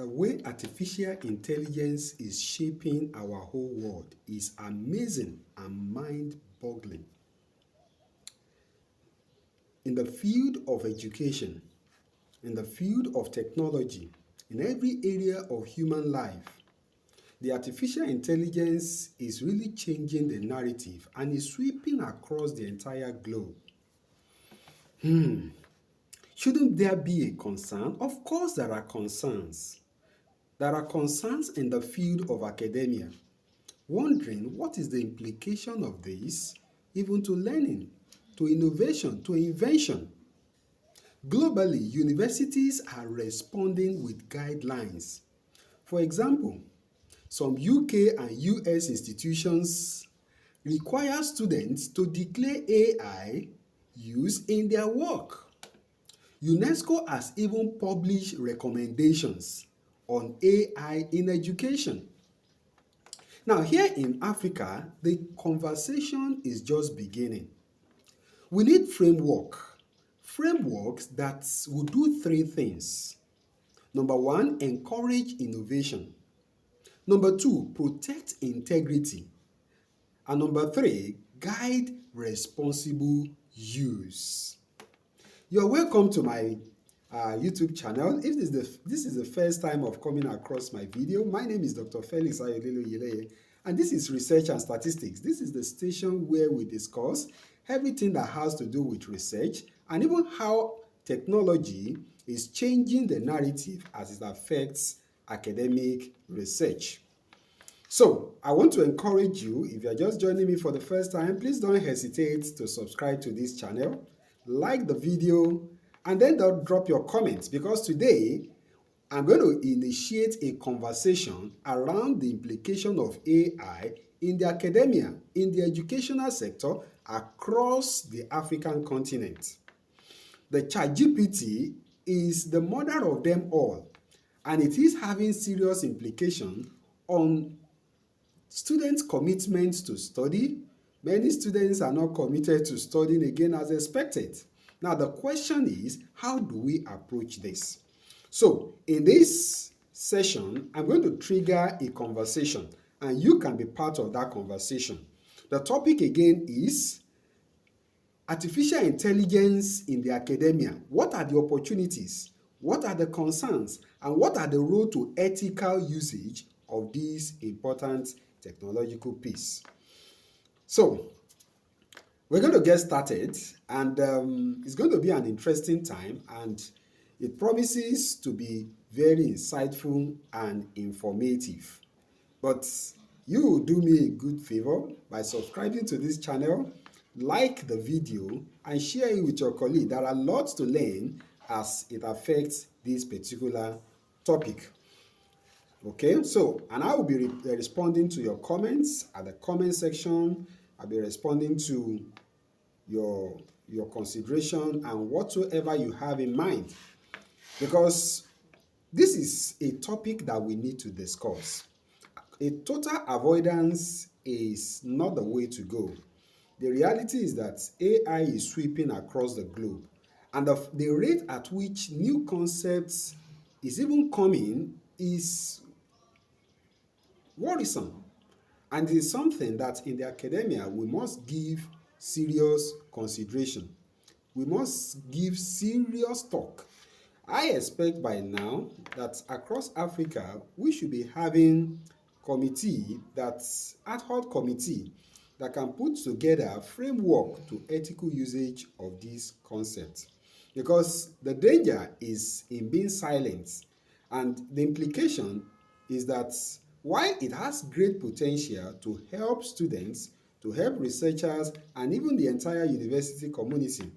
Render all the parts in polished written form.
The way artificial intelligence is shaping our whole world is amazing and mind-boggling. In the field of education, in the field of technology, in every area of human life, the artificial intelligence is really changing the narrative and is sweeping across the entire globe. Shouldn't there be a concern? Of course, there are concerns. There are concerns in the field of academia, wondering what is the implication of this even to learning, to innovation, to invention. Globally, universities are responding with guidelines. For example, some UK and US institutions require students to declare AI use in their work. UNESCO has even published recommendations on AI in education. Now, here in Africa, the conversation is just beginning. We need frameworks that will do three things. Number one, encourage innovation. Number two, protect integrity. And number three, guide responsible use. You're welcome to my YouTube channel. If this is the first time of coming across my video, my name is Dr. Felix Ayolelo Yeleye, and this is Research and Statistics. This is the station where we discuss everything that has to do with research and even how technology is changing the narrative as it affects academic research. So, I want to encourage you, if you're just joining me for the first time, please don't hesitate to subscribe to this channel, like the video, and then drop your comments, because today I'm going to initiate a conversation around the implication of AI in the academia, in the educational sector across the African continent. The ChatGPT is the mother of them all, and it is having serious implications on students' commitment to study. Many students are not committed to studying again as expected. Now, the question is, how do we approach this? So, in this session, I'm going to trigger a conversation, and you can be part of that conversation. The topic again is artificial intelligence in the academia. What are the opportunities? What are the concerns? And what are the road to ethical usage of this important technological piece? So, we're going to get started, and it's going to be an interesting time, and it promises to be very insightful and informative. But you will do me a good favor by subscribing to this channel, like the video, and share it with your colleagues. There are lots to learn as it affects this particular topic. Okay, so, and I will be responding to your comments at the comment section. I'll be responding to your consideration and whatsoever you have in mind, because this is a topic that we need to discuss. A total avoidance is not the way to go. The reality is that AI is sweeping across the globe, and the rate at which new concepts is even coming is worrisome, and it is something that in the academia we must give serious consideration. We must give serious talk. I expect by now that across Africa we should be having ad hoc committee that can put together a framework to ethical usage of these concepts, because the danger is in being silent, and the implication is that while it has great potential to help students, to help researchers, and even the entire university community,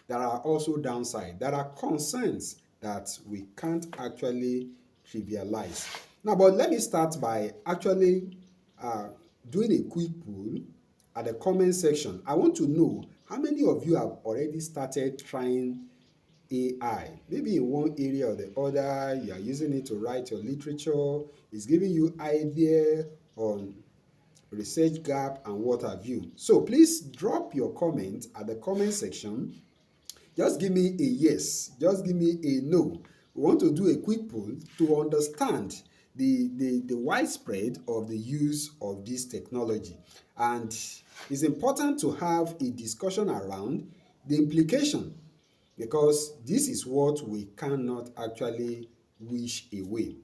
there are also downsides. There are concerns that we can't actually trivialize. Now, but let me start by actually doing a quick poll at the comment section. I want to know how many of you have already started trying AI. Maybe in one area or the other, you are using it to write your literature. It's giving you idea on research gap and what have you. So please drop your comment at the comment section. Just give me a yes, just give me a no, We want to do a quick poll to understand the widespread of the use of this technology. And it's important to have a discussion around the implication, because this is what we cannot actually wish away.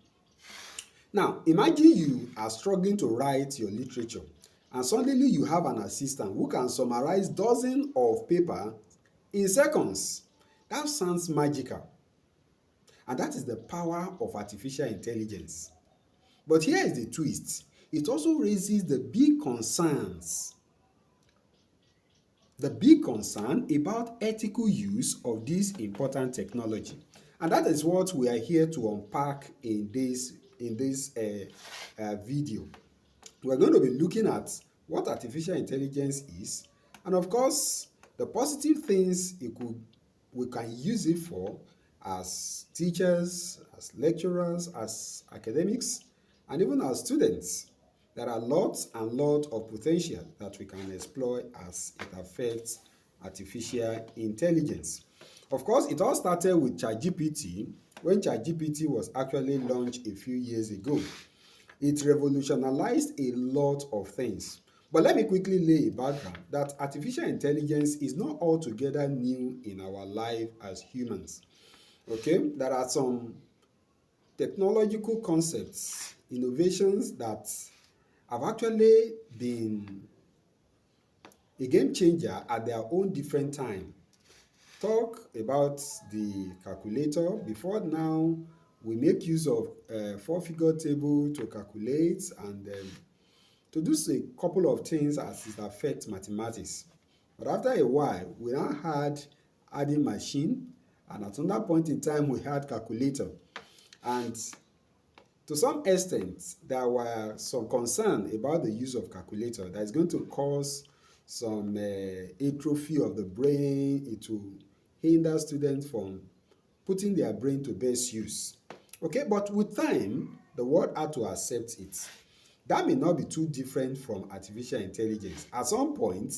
Now, imagine you are struggling to write your literature, and suddenly you have an assistant who can summarize dozens of paper in seconds. That sounds magical, and that is the power of artificial intelligence. But here is the twist. It also raises the big concern about ethical use of this important technology. And that is what we are here to unpack in this video. We're going to be looking at what artificial intelligence is, and of course, the positive things we can use it for as teachers, as lecturers, as academics, and even as students. There are lots and lots of potential that we can explore as it affects artificial intelligence. Of course, it all started with ChatGPT when ChatGPT was actually launched a few years ago. It revolutionized a lot of things. But let me quickly lay a background that artificial intelligence is not altogether new in our life as humans. Okay, there are some technological concepts, innovations that have actually been a game changer at their own different time. Talk about the calculator. Before now, we make use of four-figure table to calculate and to do a couple of things as it affects mathematics. But after a while, we now had adding machine, and at another point in time, we had calculator. And to some extent, there were some concern about the use of calculator that is going to cause some atrophy of the brain. It will hinder students from putting their brain to best use. Okay, but with time, the world had to accept it. That may not be too different from artificial intelligence. At some point,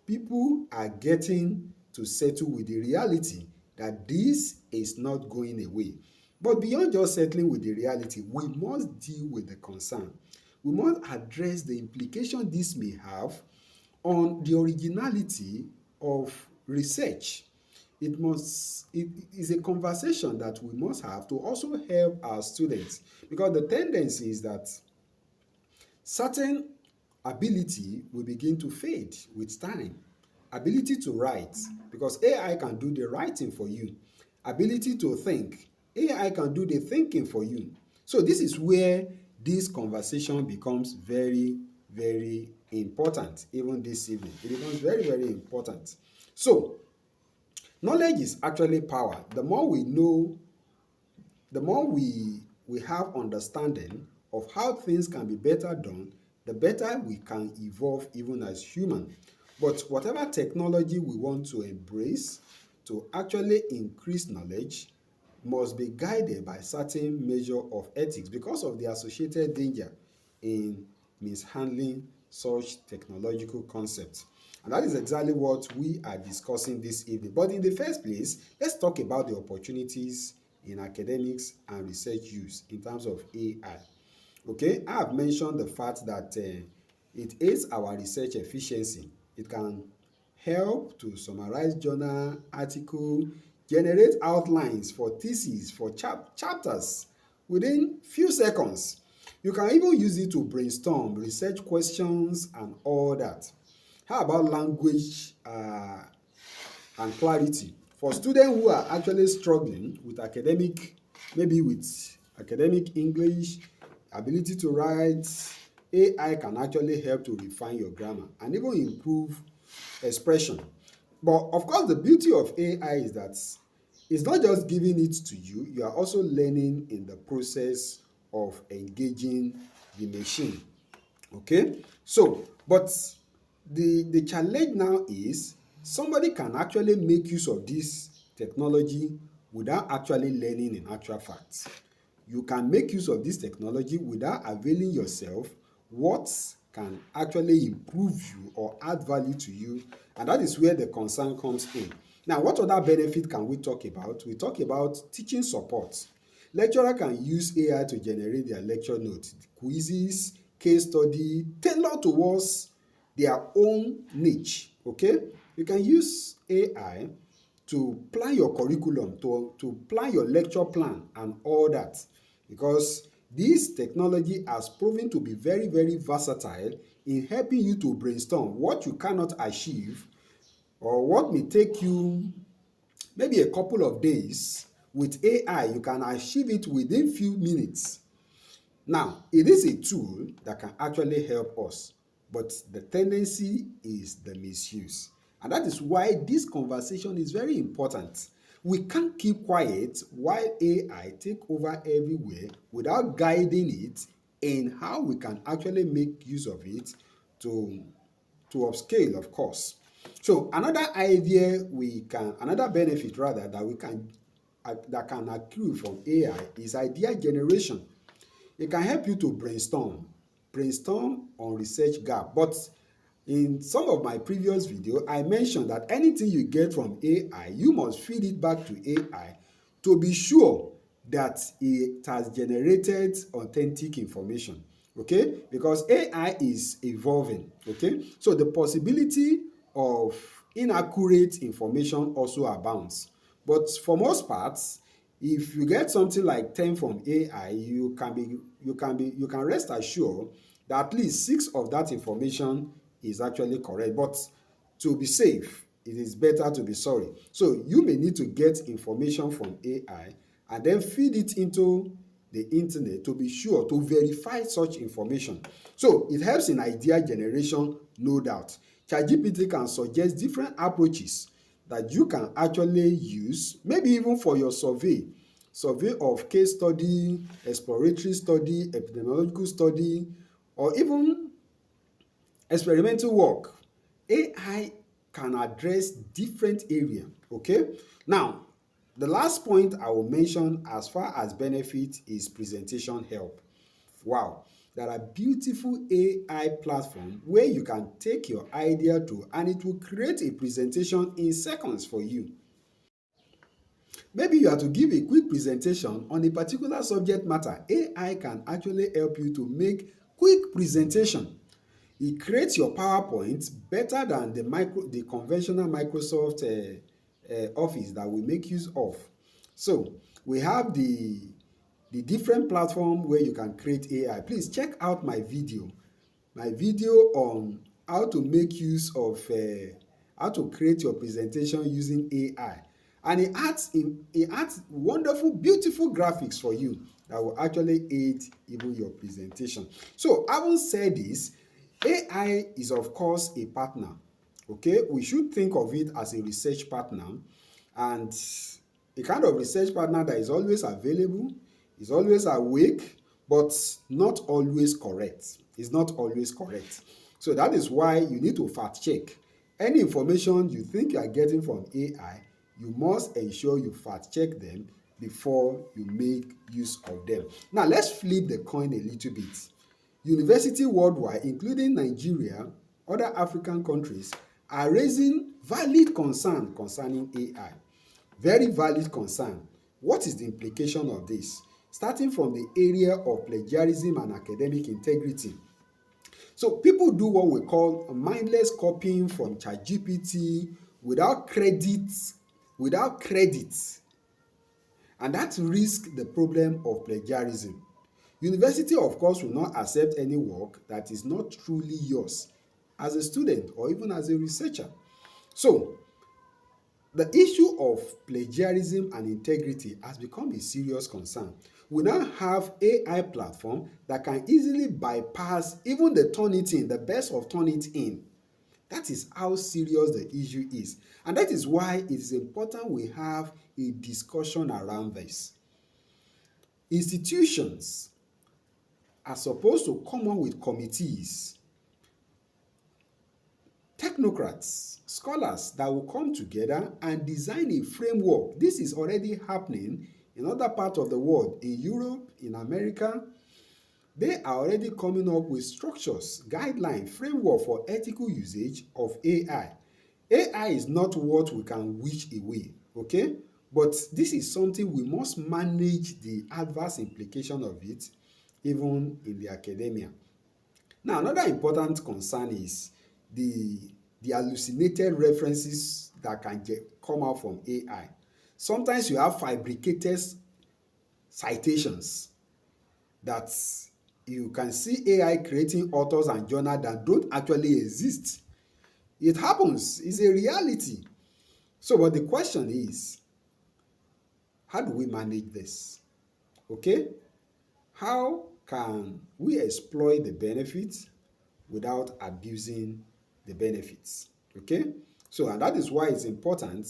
people are getting to settle with the reality that this is not going away. But beyond just settling with the reality, we must deal with the concern. We must address the implication this may have on the originality of research. It is a conversation that we must have to also help our students, because the tendency is that certain ability will begin to fade with time. Ability to write, because AI can do the writing for you. Ability to think, AI can do the thinking for you. So this is where this conversation becomes very, very important, even this evening. It becomes very, very important. So, knowledge is actually power. The more we know, the more we have understanding of how things can be better done, the better we can evolve even as human. But whatever technology we want to embrace to actually increase knowledge must be guided by certain measure of ethics because of the associated danger in mishandling such technological concepts. And that is exactly what we are discussing this evening. But in the first place, let's talk about the opportunities in academics and research use in terms of AI. Okay, I have mentioned the fact that it aids our research efficiency. It can help to summarize journal article, generate outlines for theses, for chapters within few seconds. You can even use it to brainstorm research questions and all that. How about language and clarity? For students who are actually struggling with academic, maybe with academic English, ability to write, AI can actually help to refine your grammar and even improve expression. But of course, the beauty of AI is that it's not just giving it to you, you are also learning in the process of engaging the machine. Okay? So, but the challenge now is somebody can actually make use of this technology without actually learning in actual facts. You can make use of this technology without availing yourself what can actually improve you or add value to you, and that is where the concern comes in. Now, what other benefit can we talk about? We talk about teaching support. Lecturer can use AI to generate their lecture notes, quizzes, case study, tailored towards their own niche. Okay? You can use AI to plan your curriculum, to plan your lecture plan and all that. Because this technology has proven to be very, very versatile in helping you to brainstorm what you cannot achieve or what may take you maybe a couple of days. With AI, you can achieve it within few minutes. Now, it is a tool that can actually help us, but the tendency is the misuse. And that is why this conversation is very important. We can't keep quiet while AI take over everywhere without guiding it in how we can actually make use of it to upscale, of course. So another benefit rather that can accrue from AI is idea generation. It can help you to brainstorm on research gap. But in some of my previous video, I mentioned that anything you get from AI, you must feed it back to AI to be sure that it has generated authentic information. Okay, because AI is evolving. Okay, so the possibility of inaccurate information also abounds. But for most parts, if you get something like 10 from AI, you can rest assured that at least 6 of that information is actually correct. But to be safe, it is better to be sorry. So you may need to get information from AI and then feed it into the internet to be sure to verify such information. So it helps in idea generation, no doubt. ChatGPT can suggest different approaches that you can actually use, maybe even for your survey of case study, exploratory study, epidemiological study, or even experimental work. AI can address different areas. Okay, now the last point I will mention as far as benefit is presentation help. Wow, there are beautiful AI platforms where you can take your idea to and it will create a presentation in seconds for you. Maybe you are to give a quick presentation on a particular subject matter. AI can actually help you to make quick presentation. It creates your PowerPoint better than the conventional Microsoft Office that we make use of. So we have the different platform where you can create AI. Please check out my video on how to make use of how to create your presentation using AI. And it adds wonderful, beautiful graphics for you that will actually aid even your presentation. So having said this, AI is of course a partner. Okay, we should think of it as a research partner and a kind of research partner that is always available, is always awake, but not always correct. It's not always correct. So that is why you need to fact check. Any information you think you are getting from AI, you must ensure you fact check them before you make use of them. Now let's flip the coin a little bit. Universities worldwide, including Nigeria, other African countries, are raising valid concern concerning AI. Very valid concern. What is the implication of this? Starting from the area of plagiarism and academic integrity. So people do what we call mindless copying from ChatGPT without credit, and that risks the problem of plagiarism. University, of course, will not accept any work that is not truly yours as a student or even as a researcher. So the issue of plagiarism and integrity has become a serious concern. We now have AI platform that can easily bypass even the Turnitin, the best of Turnitin. That is how serious the issue is. And that is why it is important we have a discussion around this. Institutions are supposed to come up with committees, technocrats, scholars that will come together and design a framework. This is already happening in other parts of the world, in Europe, in America. They are already coming up with structures, guidelines, framework for ethical usage of AI. AI is not what we can wish away, okay? But this is something we must manage the adverse implication of it, even in the academia. Now, another important concern is the, the hallucinated references that can come out from AI. Sometimes you have fabricated citations that you can see AI creating authors and journals that don't actually exist. It happens, it's a reality. So, but the question is, how do we manage this? Okay? How can we exploit the benefits without abusing the benefits? Okay? So, and that is why it's important.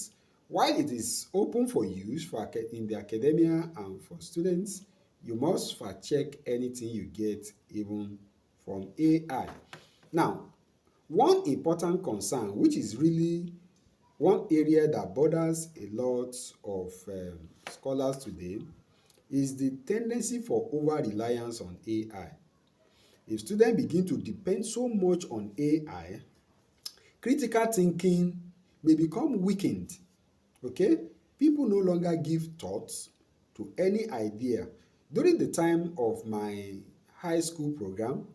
While it is open for use in the academia and for students, you must fact check anything you get, even from AI. Now, one important concern, which is really one area that bothers a lot of scholars today, is the tendency for over-reliance on AI. If students begin to depend so much on AI, critical thinking may become weakened. Okay? People no longer give thought to any idea. During the time of my high school program,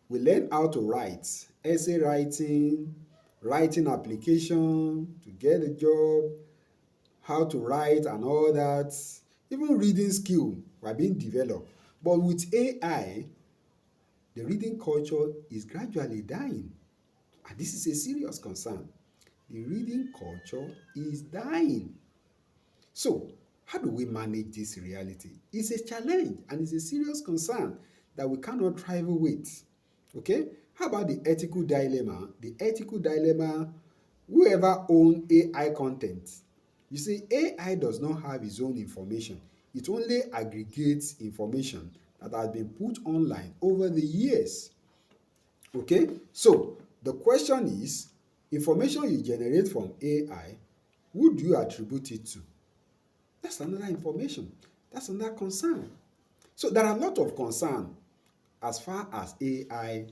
we learn how to write, essay writing, writing application to get a job, how to write and all that. Even reading skill were being developed. But with AI, the reading culture is gradually dying. And this is a serious concern. The reading culture is dying. So, how do we manage this reality? It's a challenge and it's a serious concern that we cannot trifle with. Okay? How about the ethical dilemma? The ethical dilemma, whoever owns AI content. You see, AI does not have its own information. It only aggregates information that has been put online over the years. Okay? So, the question is, information you generate from AI, who do you attribute it to? That's another information. That's another concern. So there are a lot of concern as far as AI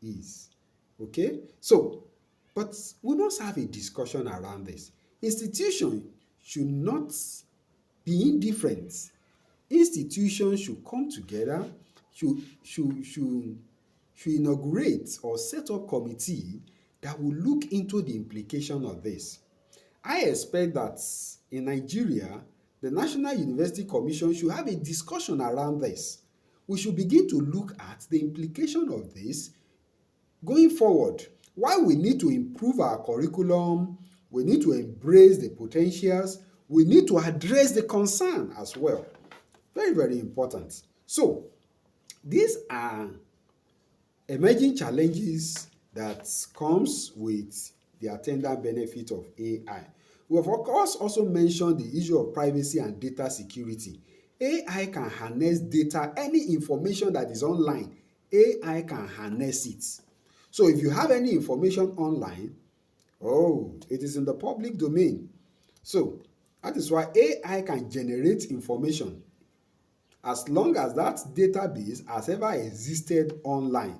is. Okay? So, but we must have a discussion around this. Institutions should not be indifferent. Institutions should come together, should inaugurate or set up committee that will look into the implication of this. I expect that in Nigeria, the National University Commission should have a discussion around this. We should begin to look at the implication of this going forward. Why we need to improve our curriculum, we need to embrace the potentials, we need to address the concern as well. Very, very important. So, these are emerging challenges that comes with the attendant benefit of AI. We have of course also mentioned the issue of privacy and data security. AI can harness data, any information that is online, AI can harness it. So if you have any information online, oh, it is in the public domain. So that is why AI can generate information as long as that database has ever existed online.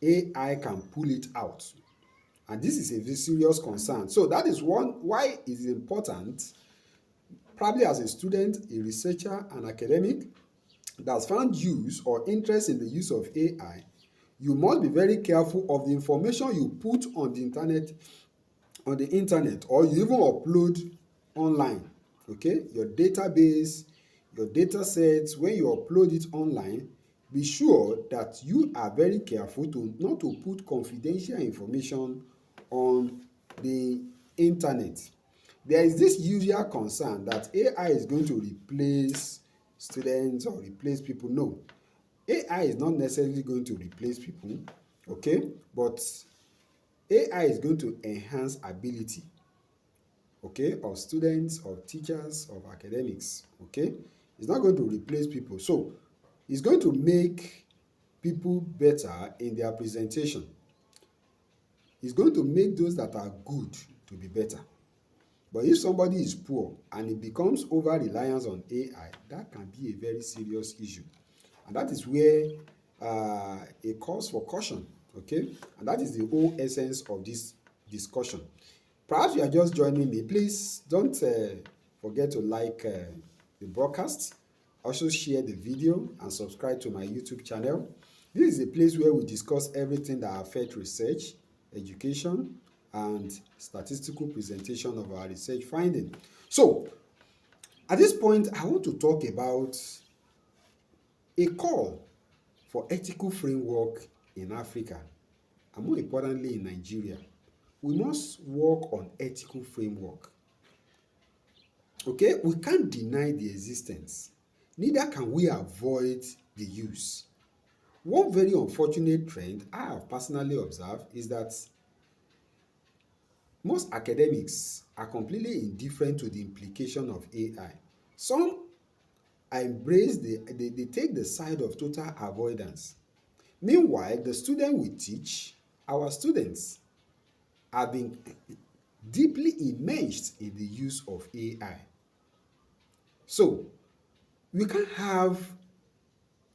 AI can pull it out. And this is a very serious concern. So that is why it is important, probably as a student, a researcher, an academic that has found use or interest in the use of AI, you must be very careful of the information you put on the internet, or you even upload online. Okay? Your database, your data sets, when you upload it online, be sure that you are very careful not to put confidential information on the internet. There is this usual concern that AI is going to replace students or replace people. No, AI is not necessarily going to replace people, okay? But AI is going to enhance ability, okay, of students, of teachers, of academics, okay? It's not going to replace people. So it's going to make people better in their presentation. It's going to make those that are good to be better. But if somebody is poor and it becomes over-reliance on AI, that can be a very serious issue. And that is where a cause for caution, okay? And that is the whole essence of this discussion. Perhaps you are just joining me. Please don't forget to like the broadcast. Also share the video and subscribe to my YouTube channel. This is a place where we discuss everything that affects research, education, and statistical presentation of our research finding. So, at this point, I want to talk about a call for ethical framework in Africa, and more importantly in Nigeria. We must work on ethical framework. Okay, we can't deny the existence, neither can we avoid the use. One very unfortunate trend I have personally observed is that most academics are completely indifferent to the implication of AI. Some embrace they take the side of total avoidance. Meanwhile, the student we teach, our students, have been deeply immersed in the use of AI. So, we can't have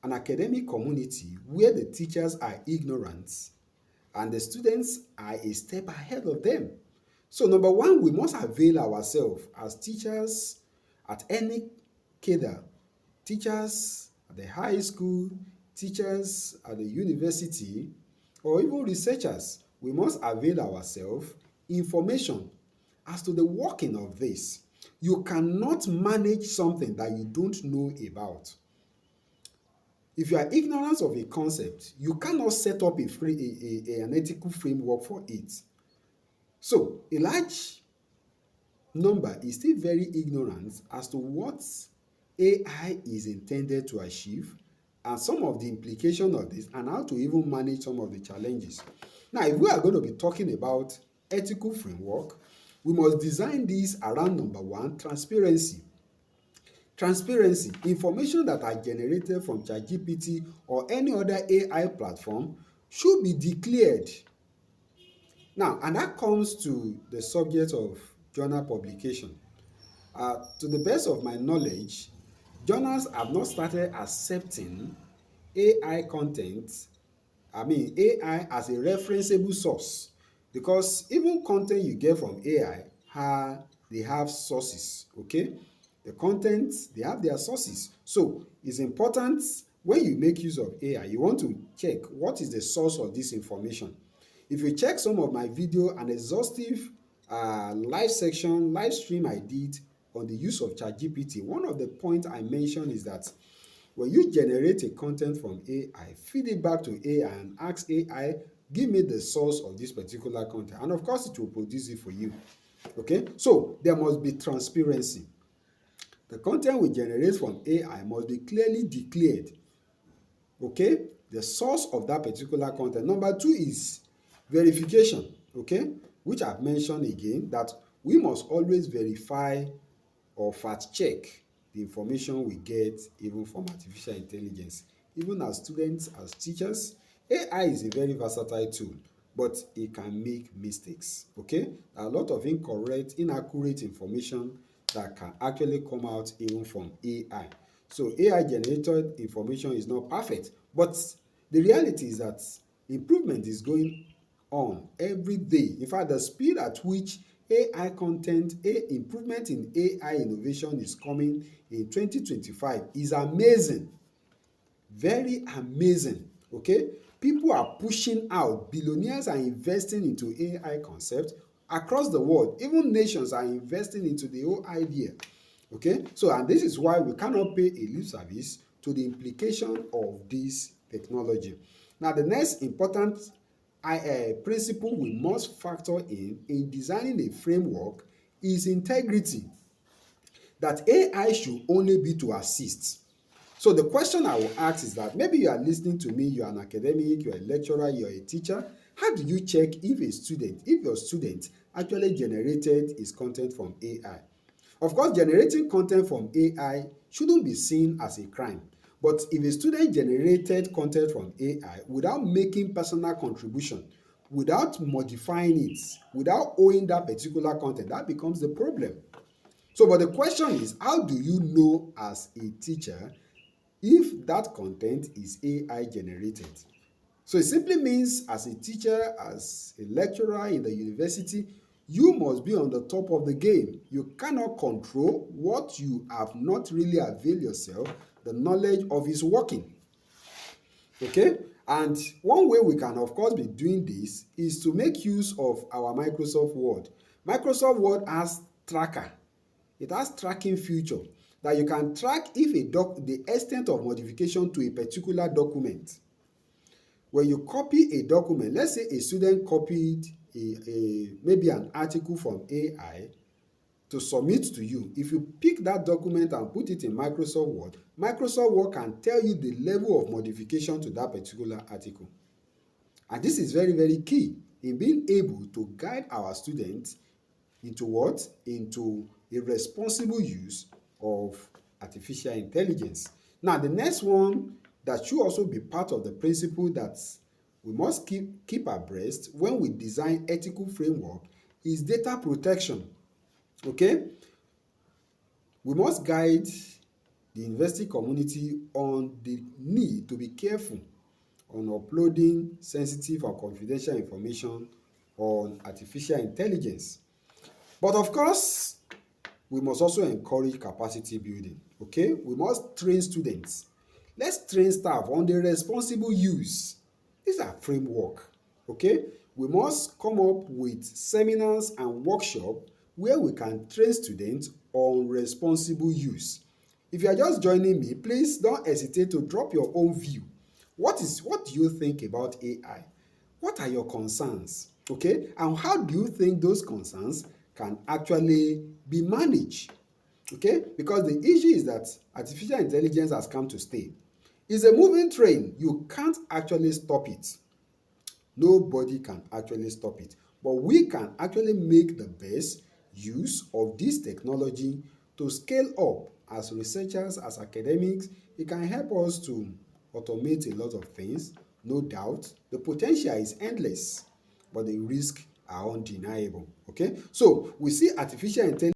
an academic community where the teachers are ignorant and the students are a step ahead of them. So, number one, we must avail ourselves as teachers at any cadre, teachers at the high school, teachers at the university, or even researchers. We must avail ourselves information as to the working of this. You cannot manage something that you don't know about. If you are ignorant of a concept, you cannot set up an ethical framework for it. So, a large number is still very ignorant as to what AI is intended to achieve and some of the implications of this and how to even manage some of the challenges. Now, if we are going to be talking about ethical framework, we must design this around number one, transparency. Transparency, information that are generated from ChatGPT or any other AI platform should be declared. Now, and that comes to the subject of journal publication. To the best of my knowledge, journals have not started accepting AI content, AI as a referenceable source, because even content you get from AI, they have sources, okay? The content, they have their sources. So it's important when you make use of AI, you want to check what is the source of this information. If you check some of my video, an exhaustive live stream I did on the use of ChatGPT, one of the points I mentioned is that when you generate a content from AI, feed it back to AI and ask AI, give me the source of this particular content. And of course, it will produce it for you. Okay? So there must be transparency. The content we generate from AI must be clearly declared. Okay? The source of that particular content. Number two is verification. Okay? Which I've mentioned again, that we must always verify or fact check the information we get even from artificial intelligence. Even as students, as teachers, AI is a very versatile tool, but it can make mistakes. Okay? There are a lot of incorrect, inaccurate information that can actually come out even from AI. So AI generated information is not perfect, but the reality is that improvement is going on every day. In fact, the speed at which AI content, improvement in AI innovation is coming in 2025 is amazing. Very amazing. Okay? People are pushing out. Billionaires are investing into AI concepts across the world. Even nations are investing into the whole idea. Okay? So, and this is why we cannot pay a lip service to the implication of this technology. Now, the next important principle we must factor in designing a framework is integrity. That AI should only be to assist. So the question I will ask is that maybe you are listening to me, you are an academic, you are a lecturer, you are a teacher. How do you check if your student actually generated his content from AI? Of course, generating content from AI shouldn't be seen as a crime. But if a student generated content from AI without making personal contribution, without modifying it, without owning that particular content, that becomes the problem. So, but the question is, how do you know as a teacher if that content is AI generated? So it simply means as a teacher, as a lecturer in the university, You must be on the top of the game. You cannot control what you have not really availed yourself the knowledge of is working. Okay? And one way we can, of course, be doing this is to make use of our Microsoft Word. Microsoft Word has tracker. It has tracking feature that you can track if the extent of modification to a particular document. When you copy a document, let's say a student copied maybe an article from AI to submit to you. If you pick that document and put it in Microsoft Word can tell you the level of modification to that particular article. And this is very, very key in being able to guide our students into what? Into a responsible use of artificial intelligence. Now, the next one that should also be part of the principle that we must keep abreast when we design ethical framework is data protection. Okay? We must guide the university community on the need to be careful on uploading sensitive and confidential information on artificial intelligence. But of course, we must also encourage capacity building. Okay? We must train students. Let's train staff on the responsible use. These are framework. Okay? We must come up with seminars and workshops where we can train students on responsible use. If you are just joining me, please don't hesitate to drop your own view. What do you think about AI? What are your concerns? Okay? And how do you think those concerns can actually be managed? Okay? Because the issue is that artificial intelligence has come to stay. It's a moving train. You can't actually stop it. Nobody can actually stop it. But we can actually make the best use of this technology to scale up as researchers, as academics. It can help us to automate a lot of things, no doubt. The potential is endless, but the risks are undeniable. Okay? So we see artificial intelligence